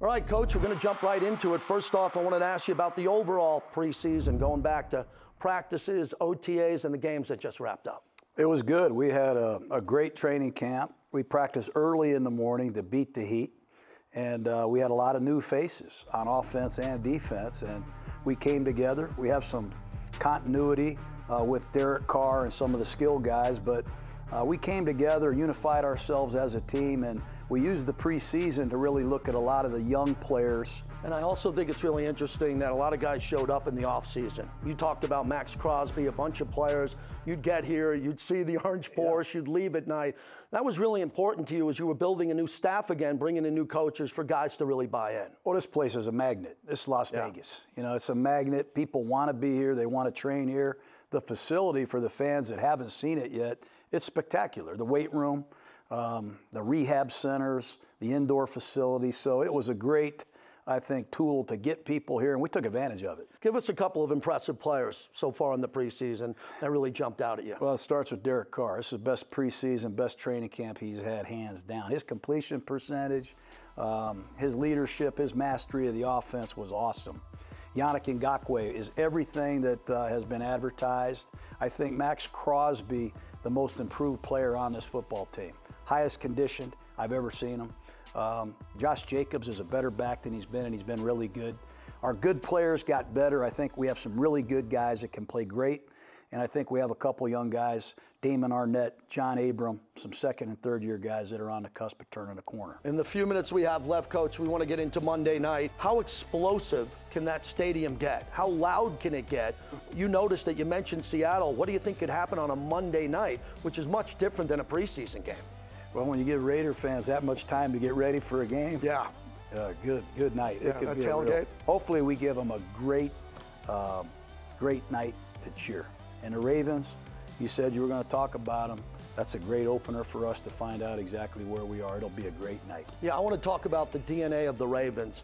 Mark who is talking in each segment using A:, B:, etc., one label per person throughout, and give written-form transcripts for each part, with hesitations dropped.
A: All right, Coach, we're going to jump right into it. First off, I wanted to ask you about the overall preseason, going back to practices, OTAs, and the games that just wrapped up.
B: It was good. We had a great training camp. We practiced early in the morning to beat the heat, and we had a lot of new faces on offense and defense, and we came together. We have some continuity with Derek Carr and some of the skill guys, but we came together, unified ourselves as a team, and we used the preseason to really look at a lot of the young players.
A: And I also think it's really interesting that a lot of guys showed up in the offseason. You talked about Max Crosby, a bunch of players. You'd get here, you'd see the orange Porsche, you'd leave at night. That was really important to you as you were building a new staff again, bringing in new coaches for guys to really buy in.
B: Well, this place is a magnet. This is Las Vegas. You know, it's a magnet. People want to be here. They want to train here. The facility, for the fans that haven't seen it yet, it's spectacular. The weight room, the rehab centers, the indoor facilities. So it was a great, I think, tool to get people here, and we took advantage of it.
A: Give us a couple of impressive players so far in the preseason that really jumped out at you.
B: Well, it starts with Derek Carr. This is the best preseason, best training camp he's had, hands down. His completion percentage, his leadership, his mastery of the offense was awesome. Yannick Ngakoue is everything that has been advertised. I think Max Crosby, the most improved player on this football team. Highest conditioned I've ever seen him. Josh Jacobs is a better back than he's been, and he's been really good. Our good players got better. I think we have some really good guys that can play great, and I think we have a couple young guys, Damon Arnett, John Abram, some second and third year guys that are on the cusp of turning the corner.
A: In the few minutes we have left, Coach, we want to get into Monday night. How explosive can that stadium get? How loud can it get? You noticed that you mentioned Seattle. What do you think could happen on a Monday night, which is much different than a preseason game?
B: Well, when you give Raider fans that much time to get ready for a game, good night.
A: Yeah,
B: it could be
A: tailgate.
B: Hopefully we give them a great night to cheer. And the Ravens, you said you were going to talk about them. That's a great opener for us to find out exactly where we are. It'll be a great night.
A: Yeah, I want to talk about the DNA of the Ravens.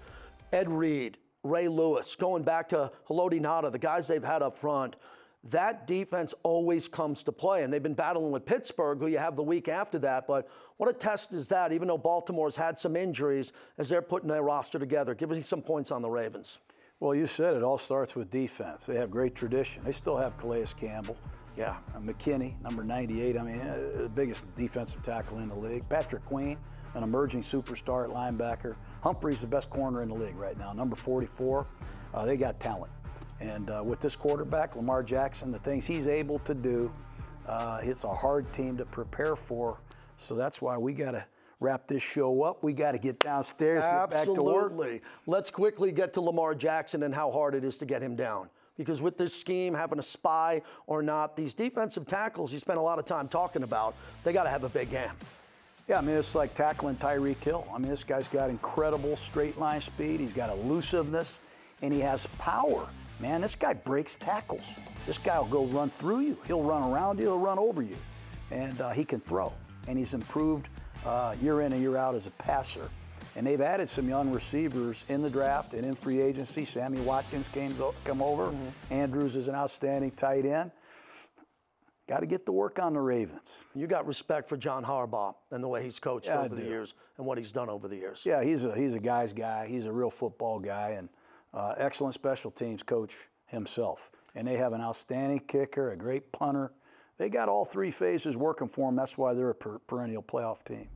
A: Ed Reed, Ray Lewis, going back to Haloti Ngata, the guys they've had up front. That defense always comes to play, and they've been battling with Pittsburgh, who you have the week after that. But what a test is that, even though Baltimore's had some injuries, as they're putting their roster together. Give me some points on the Ravens.
B: Well, you said it all starts with defense. They have great tradition. They still have Calais Campbell.
A: Yeah.
B: McKinney, number 98, I mean, the biggest defensive tackle in the league. Patrick Queen, an emerging superstar at linebacker. Humphrey's the best corner in the league right now, number 44. They got talent. And with this quarterback, Lamar Jackson, the things he's able to do, it's a hard team to prepare for. So that's why we got to wrap this show up. We got to get downstairs, get back to work.
A: Absolutely. Let's quickly get to Lamar Jackson and how hard it is to get him down. Because with this scheme, having a spy or not, these defensive tackles you spent a lot of time talking about, they got to have a big game.
B: Yeah, I mean, it's like tackling Tyreek Hill. I mean, this guy's got incredible straight line speed. He's got elusiveness, and he has power. Man, this guy breaks tackles. This guy will go run through you. He'll run around you. He'll run over you. And he can throw. And he's improved year in and year out as a passer. And they've added some young receivers in the draft and in free agency. Sammy Watkins come over. Mm-hmm. Andrews is an outstanding tight end. Got to get to work on the Ravens.
A: You got respect for John Harbaugh and the way he's coached over the years and what he's done over the years.
B: Yeah, he's a guy's guy. He's a real football guy. And excellent special teams coach himself. And they have an outstanding kicker, a great punter. They got all three phases working for them. That's why they're a perennial playoff team.